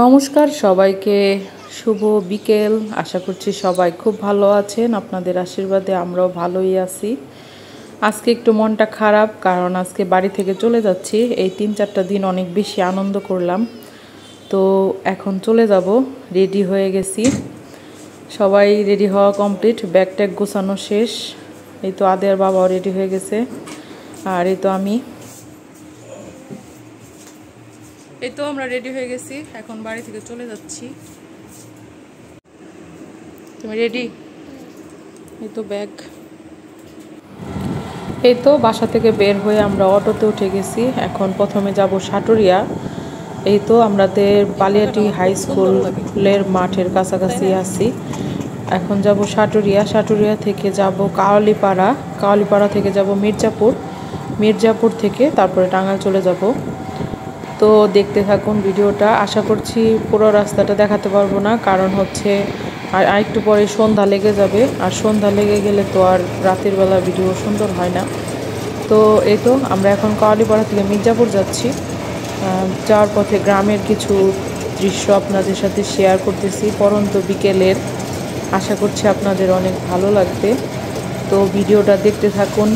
নমস্কার সবাইকে, শুভ বিকেল। আশা করছি সবাই খুব ভালো আছেন। আপনাদের আশীর্বাদে আমরাও ভালোই আছি। আজকে একটু মনটা খারাপ, কারণ আজকে বাড়ি থেকে চলে যাচ্ছি। এই 3-4টা দিন অনেক বেশি আনন্দ করলাম, তো এখন চলে যাব। রেডি হয়ে গেছি, সবাই রেডি হওয়া কমপ্লিট, ব্যাগ ট্যাগ গোছানো শেষ। এই তো আদের বাবাও রেডি হয়ে গেছে, আর এই তো আমরা রেডি হয়ে গেছি, এখন বাড়ি থেকে চলে যাচ্ছি। তুমি রেডি? এই তো ব্যাগ। এই তো বাসা থেকে বের হয়ে আমরা অটোতে উঠে গেছি। এখন প্রথমে যাব সাটুরিয়া। এই তো আমাদের বালিয়াটি হাই স্কুলের মাঠের কাছাকাছি আছি। এখন যাব সাটুরিয়া। সাটুরিয়া থেকে যাব কাওয়ালিপাড়া। কাওয়ালিপাড়া থেকে যাব মির্জাপুর। মির্জাপুর থেকে তারপরে টাঙ্গাইল চলে যাব। তো দেখতে থাকুন ভিডিওটা। আশা করছি পুরো রাস্তাটা দেখাতে পারবো না, কারণ হচ্ছে আর একটু পরে সন্ধ্যা লেগে যাবে, আর সন্ধ্যা লেগে গেলে তো আর রাতের বেলা ভিডিও সুন্দর হয় না। তো এই তো আমরা এখন কাওয়ালিপাড়া থেকে মির্জাপুর যাচ্ছি। যাওয়ার পথে গ্রামের কিছু দৃশ্য আপনাদের সাথে শেয়ার করতেছি পরন্ত বিকেলের। আশা করছি আপনাদের অনেক ভালো লাগবে, তো ভিডিওটা দেখতে থাকুন।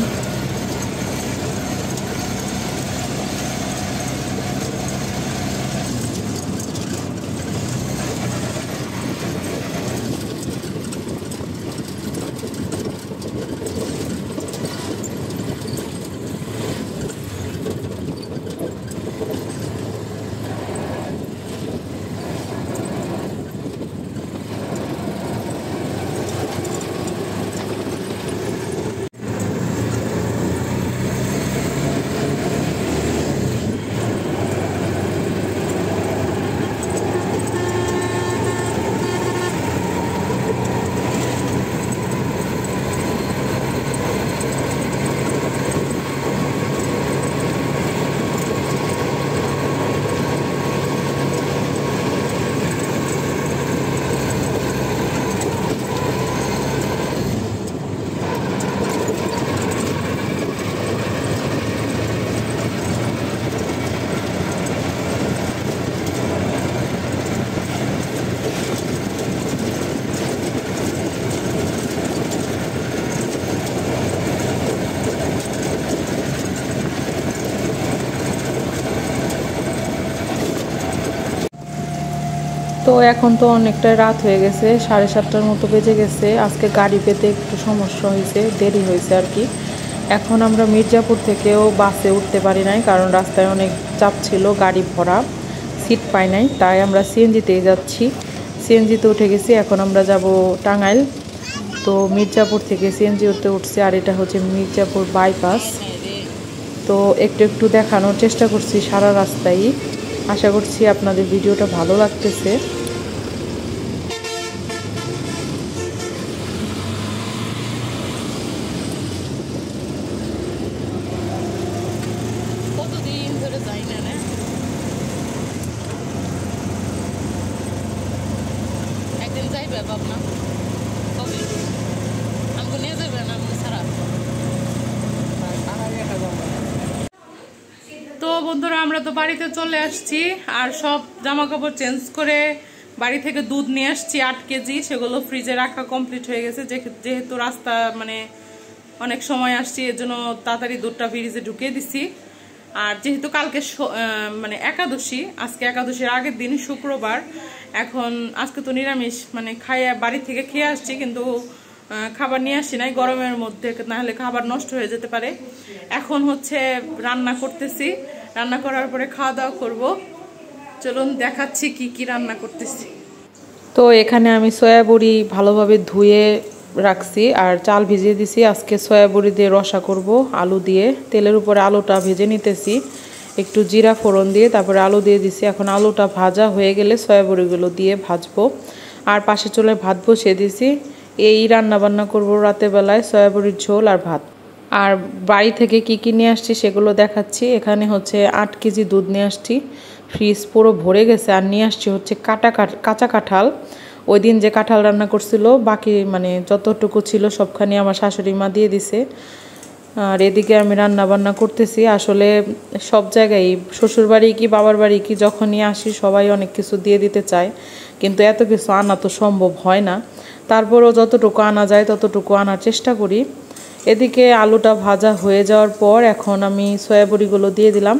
তো এখন তো অনেকটা রাত হয়ে গেছে, 7:30টার মতো বেজে গেছে। আজকে গাড়ি পেতে একটু সমস্যা হয়েছে, দেরি হয়েছে আর কি। এখন আমরা মির্জাপুর থেকেও বাসে উঠতে পারি নাই, কারণ রাস্তায় অনেক চাপ ছিল, গাড়ি ভরা, সিট পাই নাই। তাই আমরা সিএনজিতেই যাচ্ছি। সিএনজিতে উঠে গেছি, এখন আমরা যাব টাঙ্গাইল। তো মির্জাপুর থেকে সিএনজিতে উঠছি, আর এটা হচ্ছে মির্জাপুর বাইপাস। তো একটু একটু দেখানোর চেষ্টা করছি সারা রাস্তায়। আশা করছি আপনাদের ভিডিওটা ভালো লাগতেছে। কতদিন ধরে যাই না, একদিন যাইবে ভাবনা, কবে আমাকে নিয়ে যাবে না ছাড়া। তো বন্ধুরা, আমরা তো বাড়িতে চলে আসছি, আর সব জামা কাপড় চেঞ্জ করে বাড়ি থেকে দুধ নিয়ে আসছি 8 কেজি। সেগুলো ফ্রিজে রাখা কমপ্লিট হয়ে গেছে, যেহেতু রাস্তা মানে অনেক সময় আসছি, এর জন্য তাড়াতাড়ি দুধটা ফ্রিজে ঢুকিয়ে দিছি। আর যেহেতু কালকে মানে একাদশী, আজকে একাদশীর আগের দিন শুক্রবার, এখন আজকে তো নিরামিষ মানে খাইয়া বাড়ি থেকে খেয়ে আসছি, কিন্তু খাবার নিয়ে আসি নাই গরমের মধ্যে, নাহলে খাবার নষ্ট হয়ে যেতে পারে। এখন হচ্ছে রান্না করতেছি, রান্না করার পরে খাওয়া দাওয়া করবো। চলুন দেখাচ্ছি কি কি রান্না করতেছি। তো এখানে আমি সয়াবড়ি ভালোভাবে ধুয়ে রাখছি, আর চাল ভিজিয়ে দিছি। আজকে সয়াবড়ি দিয়ে রসা করব আলু দিয়ে। তেলের উপরে আলুটা ভেজে নিতেছি, একটু জিরা ফোড়ন দিয়ে তারপরে আলু দিয়ে দিছি। এখন আলুটা ভাজা হয়ে গেলে সয়াবড়িগুলো দিয়ে ভাজবো। আর পাশে চুলায় ভাত বসিয়ে দিছি। এই রান্না বান্না করবো রাতের বেলায়, সয়াবড়ির ঝোল আর ভাত। আর বাড়ি থেকে কি কি নিয়ে আসছি সেগুলো দেখাচ্ছি। এখানে হচ্ছে 8 কেজি দুধ নিয়ে আসছি, ফ্রিজ পুরো ভরে গেছে। আর নিয়ে আসছি হচ্ছে কাঁচা কাঁঠাল। ওই দিন যে কাঁঠাল রান্না করছিল, বাকি মানে যতটুকু ছিল সবখানি আমার শাশুড়ি মা দিয়ে দিছে। আর এদিকে আমি রান্না বান্না করতেছি। আসলে সব জায়গায় শ্বশুরবাড়ি কি বাবার বাড়ি কি যখনই আসি সবাই অনেক কিছু দিয়ে দিতে চায়, কিন্তু এত কিছু আনা তো সম্ভব হয় না। তারপরেও যতটুকু আনা যায় ততটুকু আনার চেষ্টা করি। এদিকে আলুটা ভাজা হয়ে যাওয়ার পর এখন আমি সয়াবড়িগুলো দিয়ে দিলাম।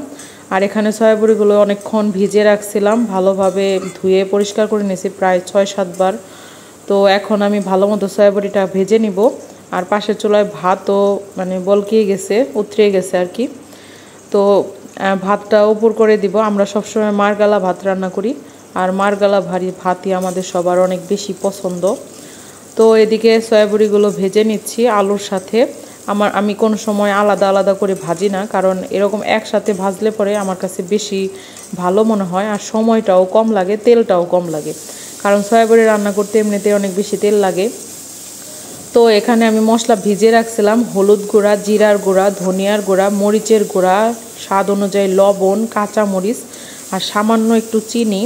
আর এখানে সয়াবড়িগুলো অনেকক্ষণ ভিজিয়ে রাখছিলাম, ভালোভাবে ধুয়ে পরিষ্কার করে নিয়েছি প্রায় 6-7 বার। তো এখন আমি ভালো মতো সয়াবড়িটা ভেজে নিব। আর পাশের চুলায় ভাতও মানে বলকিয়ে গেছে, উতরিয়ে গেছে আর কি। তো ভাতটা উপর করে দিব। আমরা সবসময় মারগালা ভাত রান্না করি, আর মারগালা ভাতই আমাদের সবার অনেক বেশি পছন্দ। তো এদিকে সয়াবড়িগুলো ভেজে নিচ্ছি আলুর সাথে। আমি কোনো সময় আলাদা আলাদা করে ভাজি না, কারণ এরকম একসাথে ভাজলে পরে আমার কাছে বেশি ভালো মনে হয়, আর সময়টাও কম লাগে, তেলটাও কম লাগে, কারণ সয়াবড়ি রান্না করতে এমনিতে অনেক বেশি তেল লাগে। তো এখানে আমি মশলা ভিজিয়ে রাখছিলাম, হলুদ গুঁড়া, জিরার গুঁড়া, ধনিয়ার গুঁড়া, মরিচের গুঁড়া, স্বাদ অনুযায়ী লবণ, কাঁচামরিচ আর সামান্য একটু চিনি।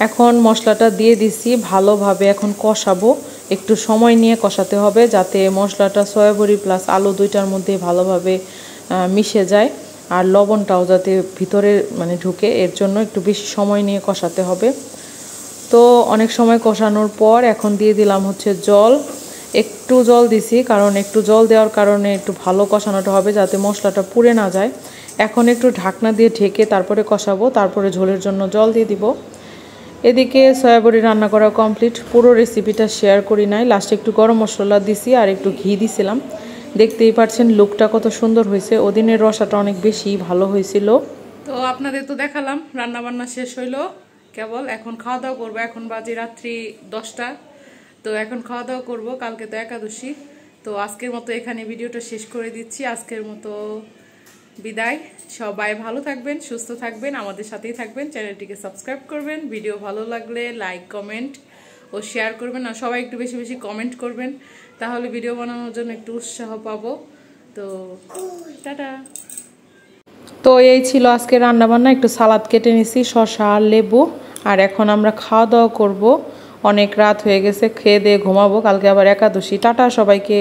এখন মশলাটা দিয়ে দিছি, ভালোভাবে এখন কষাবো। একটু সময় নিয়ে কষাতে হবে যাতে মশলাটা সয়াবড়ি প্লাস আলু দুইটার মধ্যে ভালোভাবে মিশে যায়, আর লবণটাও যাতে ভিতরে মানে ঢুকে, এর জন্য একটু বেশি সময় নিয়ে কষাতে হবে। তো অনেক সময় কষানোর পর এখন দিয়ে দিলাম হচ্ছে জল। একটু জল দিছি, কারণ একটু জল দেওয়ার কারণে একটু ভালো কষানোটা হবে যাতে মশলাটা পুড়ে না যায়। এখন একটু ঢাকনা দিয়ে ঢেকে তারপরে কষাবো, তারপরে ঝোলের জন্য জল দিয়ে দিব। এদিকে সয়াবড়ি রান্না করা কমপ্লিট। পুরো রেসিপিটা শেয়ার করি নাই, লাস্টে একটু গরম মশলা দিছি আর একটু ঘি দিছিলাম। দেখতেই পাচ্ছেন লুকটা কত সুন্দর হয়েছে। ওদিনের রসাটা অনেক বেশি ভালো হয়েছিল। তো আপনাদের তো দেখালাম রান্না বান্না শেষ হইলো, কেবল এখন খাওয়া দাওয়া করবো। এখন বাজে রাত্রি 10টা। তো এখন খাওয়া দাওয়া করবো, কালকে তো একাদশী। তো আজকের মতো এখানে ভিডিওটা শেষ করে দিচ্ছি। আজকের মতো বিদায়। সবাই ভালো থাকবেন, সুস্থ থাকবেন, আমাদের সাথেই থাকবেন, চ্যানেলটিকে সাবস্ক্রাইব করবেন। ভিডিও ভালো লাগলে লাইক, কমেন্ট ও শেয়ার করবেন। আর সবাই একটু বেশি বেশি কমেন্ট করবেন, তাহলে ভিডিও বানানোর জন্য একটু উৎসাহ পাবো। তো টাটা। তো এই ছিল আজকে রান্নাবান্না। একটু সালাদ কেটে নিছি, শসা আর লেবু। আর এখন আমরা খাওয়া দাওয়া করবো। অনেক রাত হয়ে গেছে, খেয়ে দিয়ে ঘুমাবো, কালকে আবার একাদশী। টাটা সবাইকে।